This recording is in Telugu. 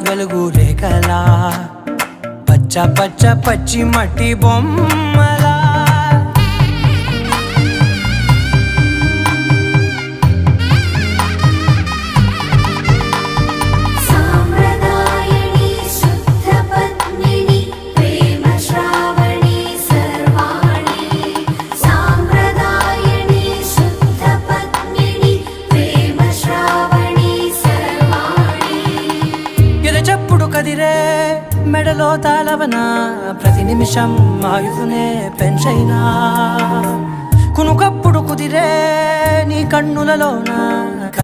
వెలుగు రేఖలా పచ్చ పచ్చ పచ్చి మట్టి బొమ్మలా చెప్పుడు కదిరే మెడలో తాళవన ప్రతి నిమిషం ఆయుధునే పెంచైనా కునుకప్పుడు కుదిరే నీ కన్నులలోన